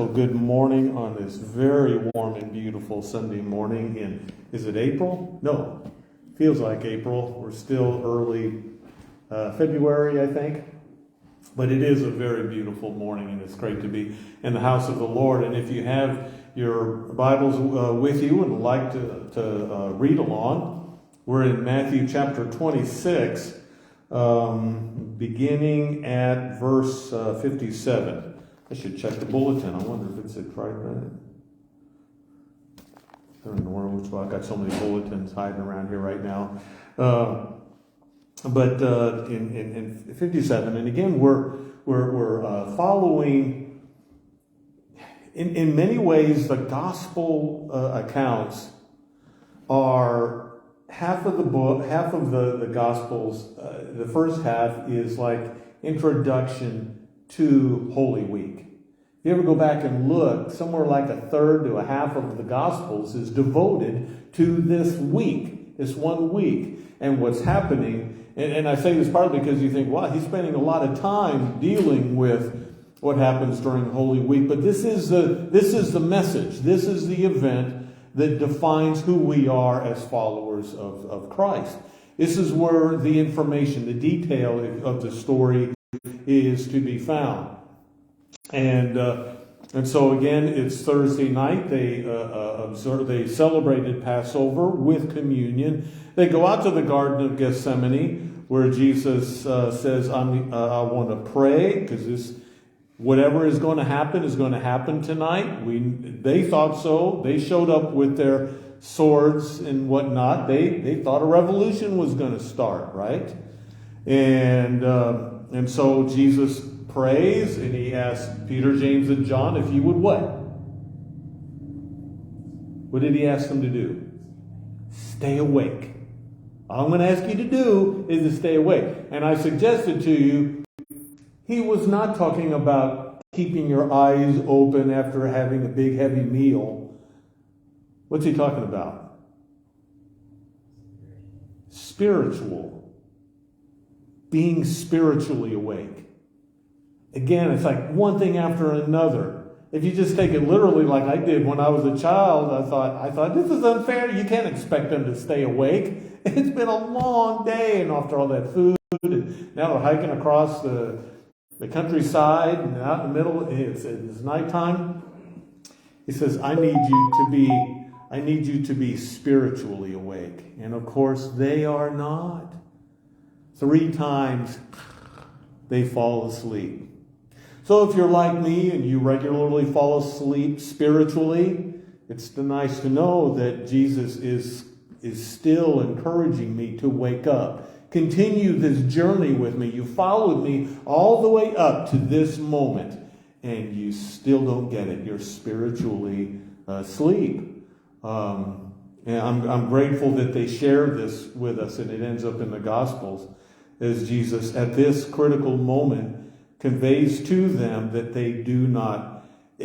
Well, good morning on this very warm and beautiful Sunday morning in, is it April? No, feels like April. We're still early February, I think. But it is a very beautiful morning, and it's great to be in the house of the Lord. And if you have your Bibles with you and would like to read along, we're in Matthew chapter 26, beginning at verse 57. I should check the bulletin. I wonder if it's a right minute. I don't know which one. I got so many bulletins hiding around here right now. But in 57, and again, we're following. In many ways, the gospel accounts are half of the book, half of the gospels. The first half is like introduction to Holy Week. If you ever go back and look, somewhere like a third to a half of the Gospels is devoted to this week, this 1 week, and what's happening. And I say this partly because you think, wow, he's spending a lot of time dealing with what happens during Holy Week. But this is the message. This is the event that defines who we are as followers of Christ. This is where the information, the detail of the story is to be found. And so again, it's Thursday night. They celebrated Passover with communion. They go out to the Garden of Gethsemane, where Jesus says, I want to pray, because whatever is going to happen tonight. They thought so. They showed up with their swords and whatnot. They thought a revolution was going to start, right? And so Jesus prays, and he asks Peter, James, and John if you would what? What did he ask them to do? Stay awake. All I'm going to ask you to do is to stay awake. And I suggested to you, he was not talking about keeping your eyes open after having a big, heavy meal. What's he talking about? Spiritual. Being spiritually awake. Again, it's like one thing after another. If you just take it literally like I did when I was a child, I thought this is unfair. You can't expect them to stay awake. It's been a long day, and after all that food, and now they're hiking across the countryside and out in the middle. It's nighttime. He says, I need you to be spiritually awake. And of course, they are not. 3 times they fall asleep. So if you're like me and you regularly fall asleep spiritually, it's nice to know that Jesus is still encouraging me to wake up. Continue this journey with me. You followed me all the way up to this moment, and you still don't get it. You're spiritually asleep. And I'm grateful that they share this with us, and it ends up in the Gospels, as Jesus, at this critical moment, conveys to them that they do not. To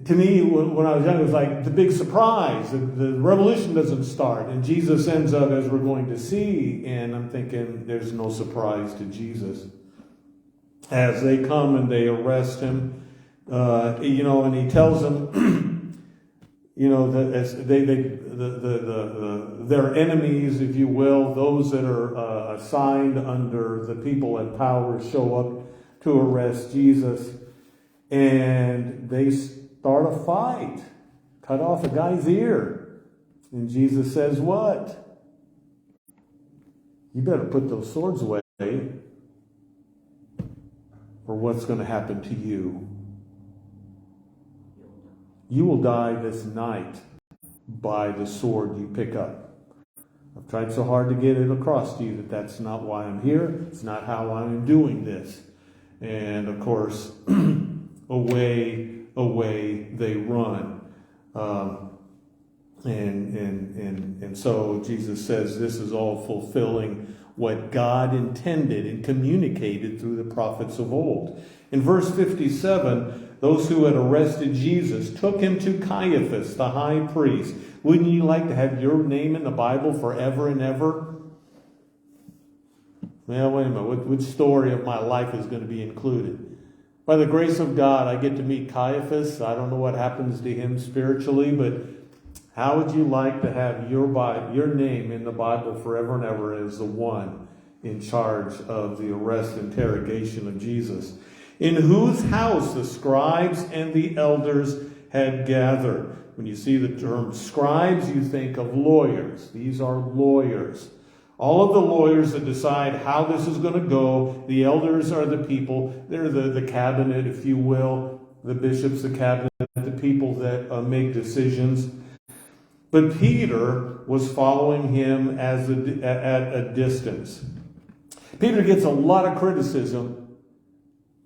me, when I was young, it was like the big surprise. The revolution doesn't start, and Jesus ends up, as we're going to see, and I'm thinking there's no surprise to Jesus. As they come and they arrest him, and he tells them, their enemies, if you will, those that are assigned under the people in power, show up to arrest Jesus, and they start a fight, cut off a guy's ear, and Jesus says, "What? You better put those swords away, or what's going to happen to you? You will die this night by the sword you pick up." I've tried so hard to get it across to you that that's not why I'm here. It's not how I'm doing this. And of course, away they run. And so Jesus says this is all fulfilling what God intended and communicated through the prophets of old. In verse 57, those who had arrested Jesus took him to Caiaphas, the high priest. Wouldn't you like to have your name in the Bible forever and ever? Well, wait a minute. Which story of my life is going to be included? By the grace of God, I get to meet Caiaphas. I don't know what happens to him spiritually, but how would you like to have your name in the Bible forever and ever as the one in charge of the arrest and interrogation of Jesus? In whose house the scribes and the elders had gathered. When you see the term scribes, you think of lawyers. These are lawyers. All of the lawyers that decide how this is going to go. The elders are the people. They're the cabinet, if you will. The bishops, the cabinet, the people that make decisions. But Peter was following him at a distance. Peter gets a lot of criticism,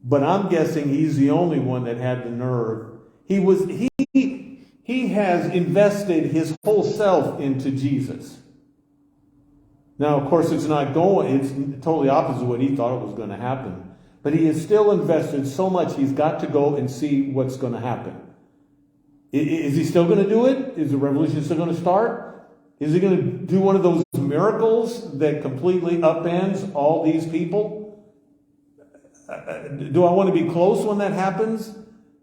but I'm guessing he's the only one that had the nerve. He has invested his whole self into Jesus. Now, of course, it's totally opposite of what he thought it was going to happen. But he has still invested so much, he's got to go and see what's going to happen. Is he still going to do it? Is the revolution still going to start? Is he going to do one of those miracles that completely upends all these people? Do I want to be close when that happens?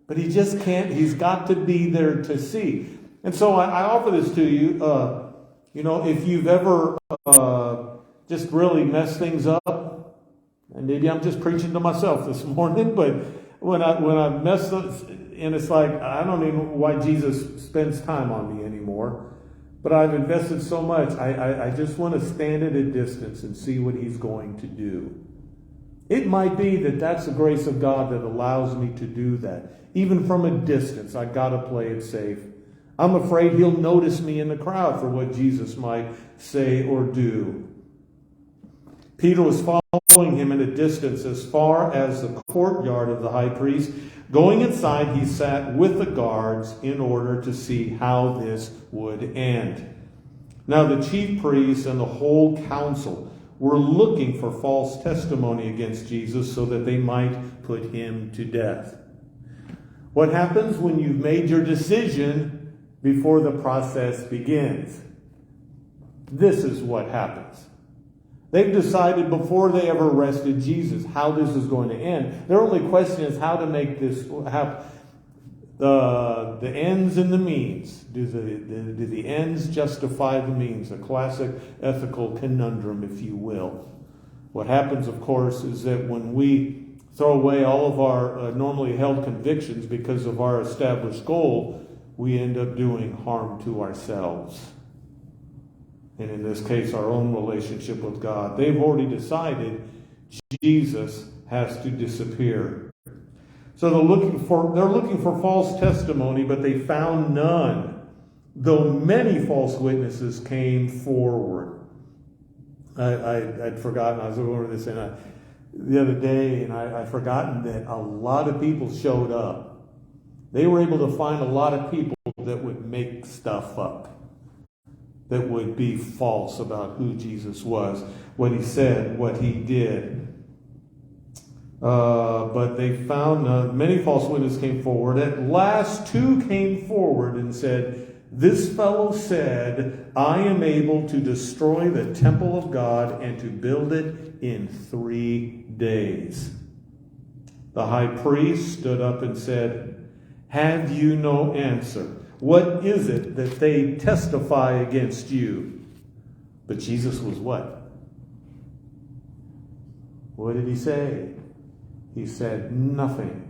But he just can't. He's got to be there to see. And so I offer this to you. If you've ever just really messed things up, and maybe I'm just preaching to myself this morning, but when I mess up, and it's like, I don't even know why Jesus spends time on me anymore, but I've invested so much, I just want to stand at a distance and see what he's going to do. It might be that that's the grace of God that allows me to do that. Even from a distance, I got to play it safe. I'm afraid he'll notice me in the crowd for what Jesus might say or do. Peter was following him at a distance as far as the courtyard of the high priest. Going inside, he sat with the guards in order to see how this would end. Now the chief priests and the whole council were looking for false testimony against Jesus so that they might put him to death. What happens when you've made your decision before the process begins? This is what happens. They've decided before they ever arrested Jesus how this is going to end. Their only question is how to make this happen. The ends and the means. Do the ends justify the means? A classic ethical conundrum, if you will. What happens, of course, is that when we throw away all of our normally held convictions because of our established goal, we end up doing harm to ourselves. And in this case, our own relationship with God. They've already decided Jesus has to disappear. So they're looking for false testimony, but they found none, though many false witnesses came forward. I'd forgotten, I was going over this the other day, and I'd forgotten that a lot of people showed up. They were able to find a lot of people that would make stuff up, that would be false about who Jesus was, what he said, what he did. But they found many false witnesses came forward. At last, 2 came forward and said, "This fellow said, I am able to destroy the temple of God and to build it in 3 days." The high priest stood up and said, "Have you no answer? What is it that they testify against you?" But Jesus was what? What did he say? He said nothing.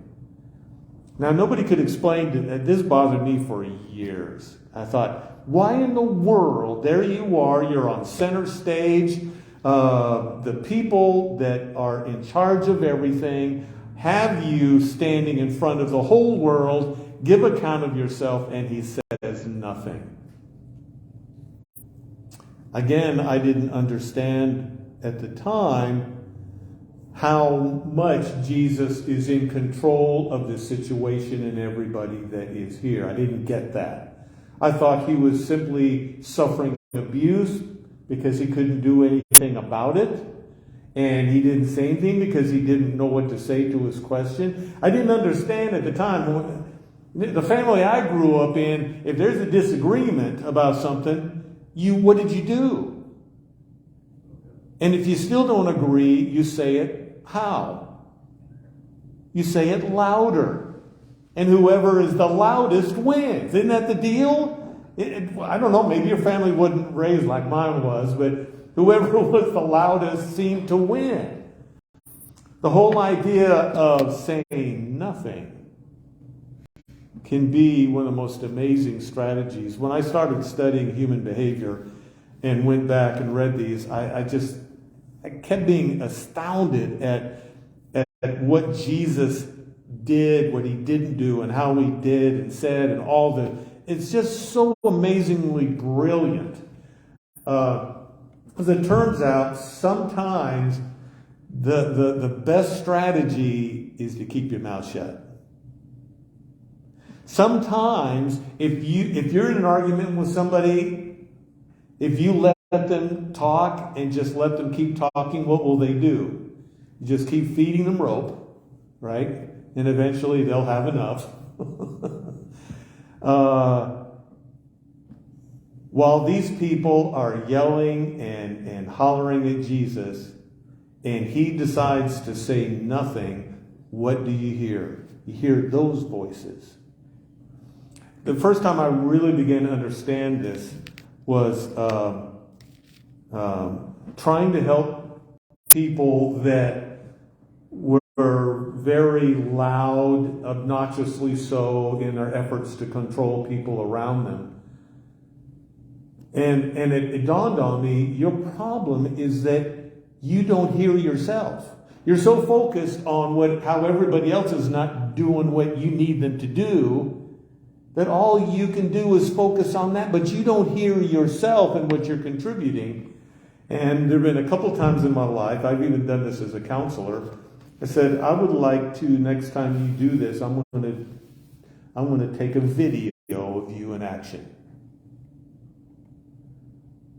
Now, nobody could explain that. This bothered me for years. I thought, why in the world, there you are, you're on center stage, the people that are in charge of everything have you standing in front of the whole world, give account of yourself, and he says nothing. Again, I didn't understand at the time how much Jesus is in control of the situation and everybody that is here. I didn't get that. I thought he was simply suffering abuse because he couldn't do anything about it. And he didn't say anything because he didn't know what to say to his question. I didn't understand at the time. The family I grew up in, if there's a disagreement about something, what did you do? And if you still don't agree, you say it how? You say it louder. And whoever is the loudest wins. Isn't that the deal? I don't know, maybe your family wasn't raised like mine was, but whoever was the loudest seemed to win. The whole idea of saying nothing can be one of the most amazing strategies. When I started studying human behavior and went back and read these, I kept being astounded at what Jesus did, what he didn't do, and how he did and said, and all the. It's just so amazingly brilliant. As it turns out, sometimes the best strategy is to keep your mouth shut. Sometimes, if you're in an argument with somebody, if you let them talk and just let them keep talking, what will they do? You just keep feeding them rope, right? And eventually they'll have enough. While these people are yelling and hollering at Jesus, and he decides to say nothing, what do you hear? You hear those voices. The first time I really began to understand this was trying to help people that were very loud, obnoxiously so, in their efforts to control people around them. And it dawned on me, your problem is that you don't hear yourself. You're so focused on how everybody else is not doing what you need them to do, that all you can do is focus on that, but you don't hear yourself and what you're contributing. And there have been a couple times in my life, I've even done this as a counselor, I said, I would like to, next time you do this, I'm going to take a video of you in action.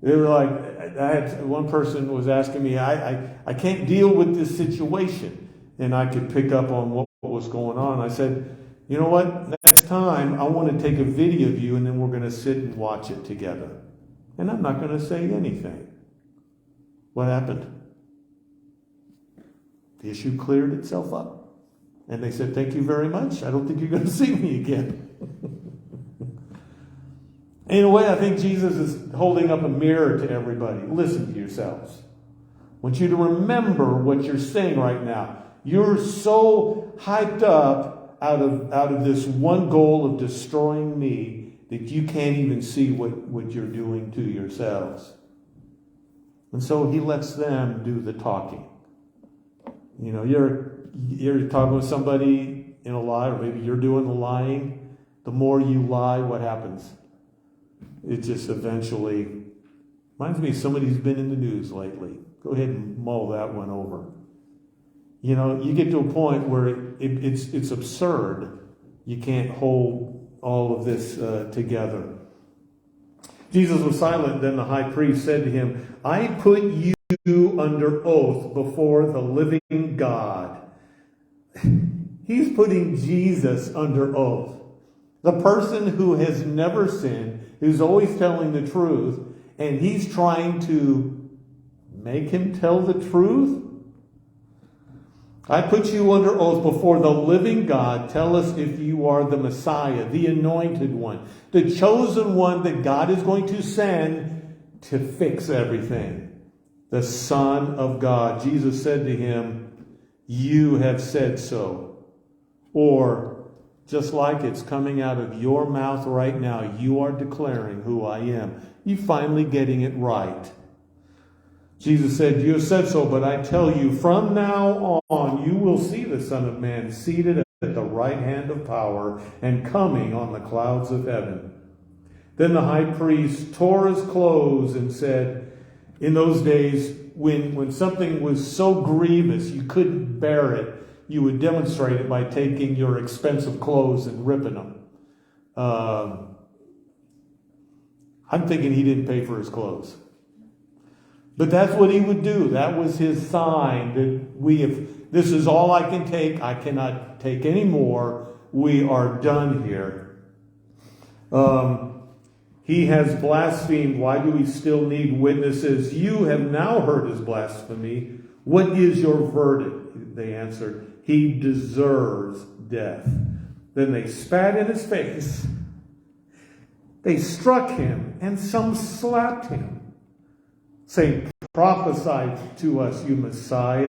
They were like, one person was asking me, I can't deal with this situation. And I could pick up on what was going on. I said, you know what? Next time I want to take a video of you and then we're going to sit and watch it together. And I'm not going to say anything. What happened? The issue cleared itself up. And they said, thank you very much. I don't think you're going to see me again. In a way, I think Jesus is holding up a mirror to everybody. Listen to yourselves. I want you to remember what you're saying right now. You're so hyped up out of this one goal of destroying me that you can't even see what you're doing to yourselves. And so he lets them do the talking. You know, you're talking with somebody in a lie, or maybe you're doing the lying. The more you lie, what happens? It just eventually reminds me of somebody who's been in the news lately. Go ahead and mull that one over. You know, you get to a point where it's absurd. You can't hold all of this together. Jesus was silent. Then the high priest said to him, I put you under oath before the living God. He's putting Jesus under oath. The person who has never sinned, who's always telling the truth, and he's trying to make him tell the truth? I put you under oath before the living God. Tell us if you are the Messiah, the anointed one, the chosen one that God is going to send to fix everything. The Son of God. Jesus said to him, you have said so. Or, just like it's coming out of your mouth right now, you are declaring who I am. You're finally getting it right. Jesus said, you have said so, but I tell you, from now on, you will see the Son of Man seated at the right hand of power and coming on the clouds of heaven. Then the high priest tore his clothes and said, in those days, when something was so grievous you couldn't bear it, you would demonstrate it by taking your expensive clothes and ripping them. I'm thinking he didn't pay for his clothes. But that's what he would do. That was his sign that this is all I can take. I cannot take any more. We are done here. He has blasphemed. Why do we still need witnesses? You have now heard his blasphemy. What is your verdict? They answered. He deserves death. Then they spat in his face. They struck him, and some slapped him, saying, "Prophesy to us, you Messiah,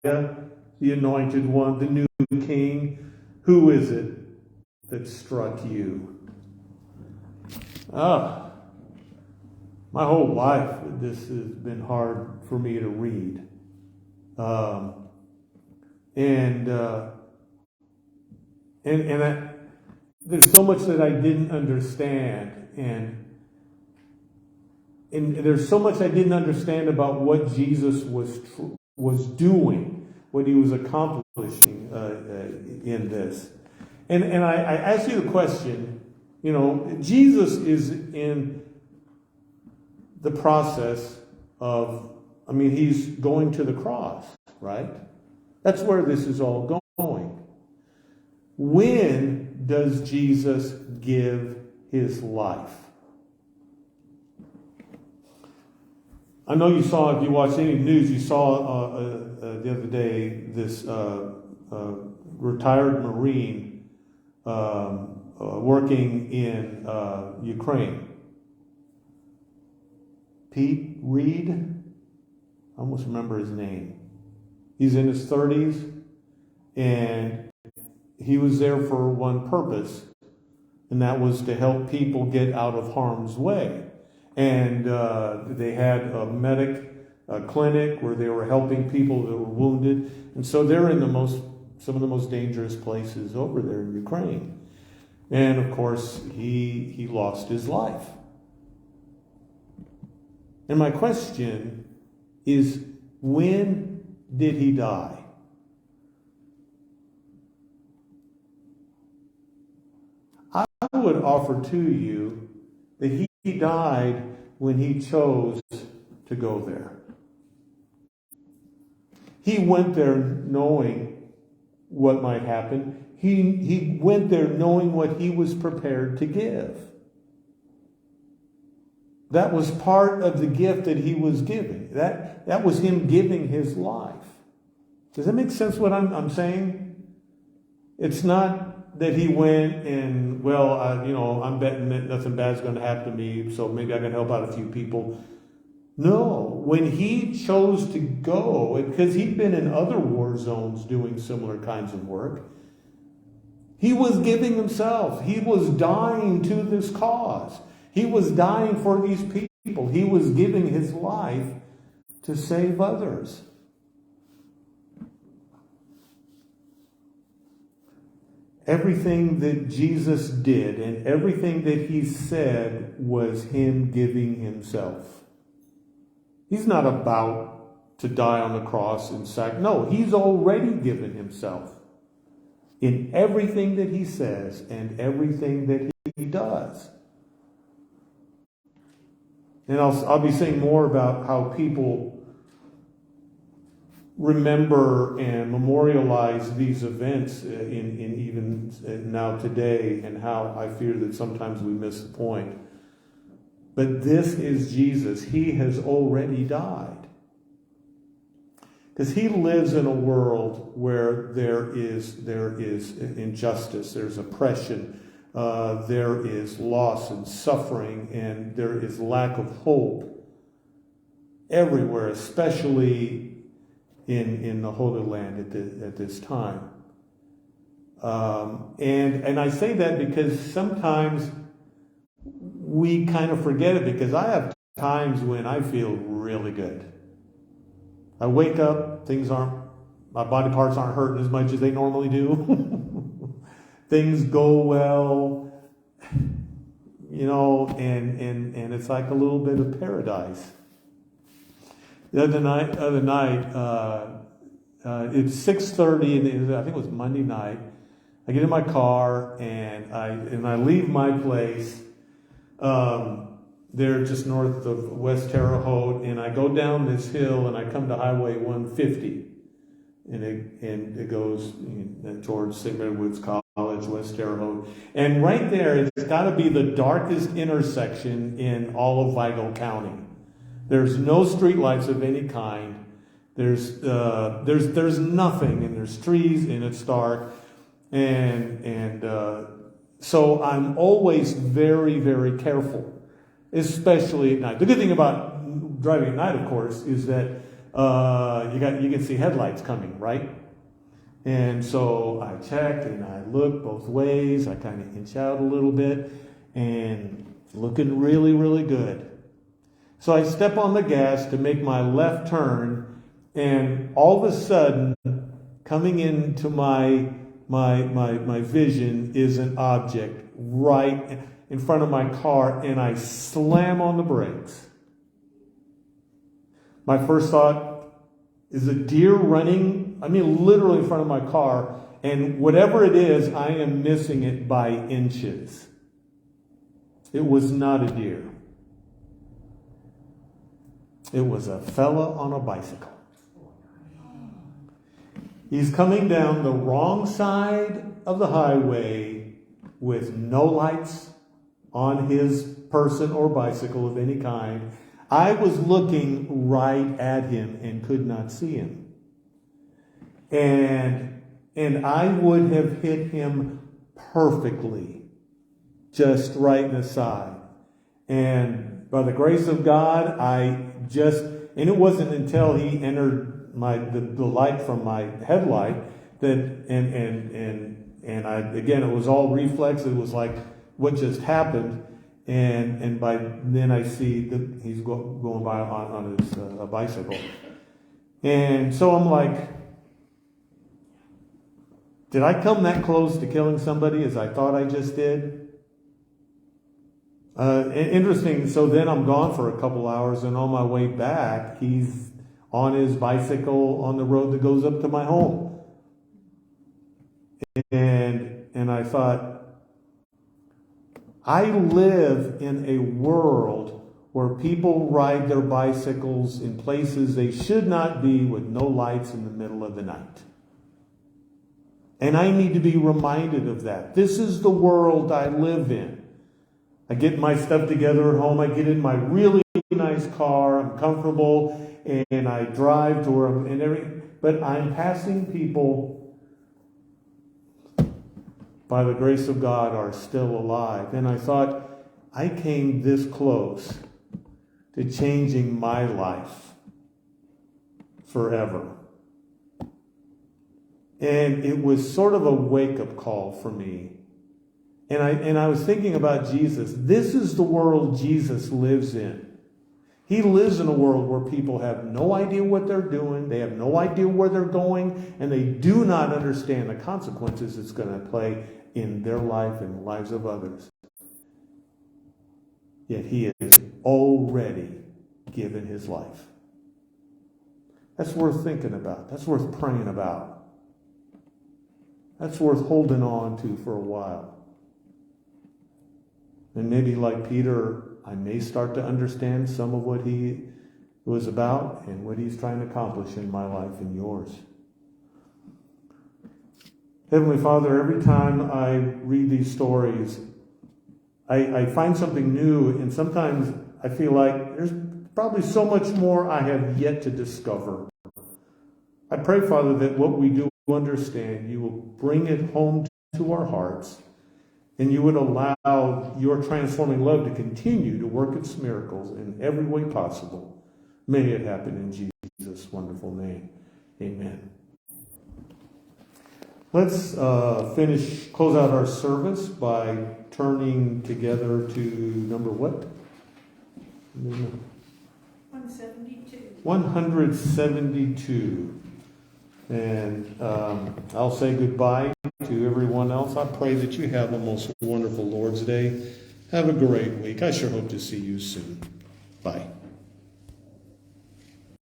the Anointed One, the new King. Who is it that struck you?" My whole life, this has been hard for me to read. There's so much that I didn't understand, and there's so much I didn't understand about what Jesus was doing, what he was accomplishing in this. And I ask you the question, Jesus is in the process of, he's going to the cross, right? That's where this is all going. When does Jesus give his life? I know you saw, if you watched any news, you saw the other day this retired Marine working in Ukraine. Pete Reed? I almost remember his name. He's in his 30s, and he was there for one purpose, and that was to help people get out of harm's way. And they had a medic clinic where they were helping people that were wounded. And so they're in some of the most dangerous places over there in Ukraine. And of course, he lost his life. And my question is, when did he die? I would offer to you that he died when he chose to go there. He went there knowing what might happen. He went there knowing what he was prepared to give. That was part of the gift that he was giving. That was him giving his life. Does that make sense what I'm saying? It's not that he went and, I'm betting that nothing bad's going to happen to me, so maybe I can help out a few people. No, when he chose to go, because he'd been in other war zones doing similar kinds of work, he was giving himself. He was dying to this cause. He was dying for these people. He was giving his life to save others. Everything that Jesus did and everything that he said was him giving himself. He's not about to die on the cross and sacrifice. No, he's already given himself in everything that he says and everything that he does. And I'll be saying more about how people remember and memorialize these events in even now today, and how I fear that sometimes we miss the point. But this is Jesus. He has already died. Because he lives in a world where there is injustice, there's oppression, there is loss and suffering, and there is lack of hope everywhere, especially in the Holy Land at this time. And I say that because sometimes we kind of forget it, because I have times when I feel really good. I wake up, my body parts aren't hurting as much as they normally do. Things go well, and it's like a little bit of paradise. The other night, it's 6:30, and I think it was Monday night. I get in my car and I leave my place. They're just north of West Terre Haute, and I go down this hill and I come to Highway 150, and it goes towards St. Mary Woods College, West Terre Haute, and right there it's got to be the darkest intersection in all of Vigo County. There's no streetlights of any kind. There's nothing, and there's trees, and it's dark, and so I'm always very, very careful, especially at night. The good thing about driving at night, of course, is that you can see headlights coming, right? And so I check and I look both ways. I kind of inch out a little bit, and looking really, really good. So I step on the gas to make my left turn, and all of a sudden, coming into my vision is an object right in front of my car, and I slam on the brakes. My first thought is a deer running, literally in front of my car, and whatever it is, I am missing it by inches. It was not a deer. It was a fella on a bicycle. He's coming down the wrong side of the highway with no lights on his person or bicycle of any kind. I was looking right at him and could not see him. And I would have hit him perfectly, just right in the side. And by the grace of God, and it wasn't until he entered the light from my headlight that, and it was all reflex. It was like what just happened. And by then I see that he's going by on his bicycle. And so I'm like, did I come that close to killing somebody as I thought I just did? Interesting. So then I'm gone for a couple hours, and on my way back, he's on his bicycle on the road that goes up to my home. And I thought, I live in a world where people ride their bicycles in places they should not be with no lights in the middle of the night. And I need to be reminded of that. This is the world I live in. I get my stuff together at home. I get in my really nice car. I'm comfortable, and I drive to where I'm and everything. But I'm passing people, by the grace of God, are still alive. And I thought, I came this close to changing my life forever. And it was sort of a wake-up call for me. And I was thinking about Jesus. This is the world Jesus lives in. He lives in a world where people have no idea what they're doing, they have no idea where they're going, and they do not understand the consequences it's going to play in their life and the lives of others. Yet he has already given his life. That's worth thinking about. That's worth praying about. That's worth holding on to for a while. And maybe like Peter, I may start to understand some of what he was about and what he's trying to accomplish in my life and yours. Heavenly Father, every time I read these stories, I find something new, and sometimes I feel like there's probably so much more I have yet to discover. I pray, Father, that what we do understand, you will bring it home to our hearts, and you would allow your transforming love to continue to work its miracles in every way possible. May it happen in Jesus' wonderful name. Amen. Let's close out our service by turning together to number what? 172. 172. And I'll say goodbye to everyone else. I pray that you have a most wonderful Lord's Day. Have a great week. I sure hope to see you soon. Bye.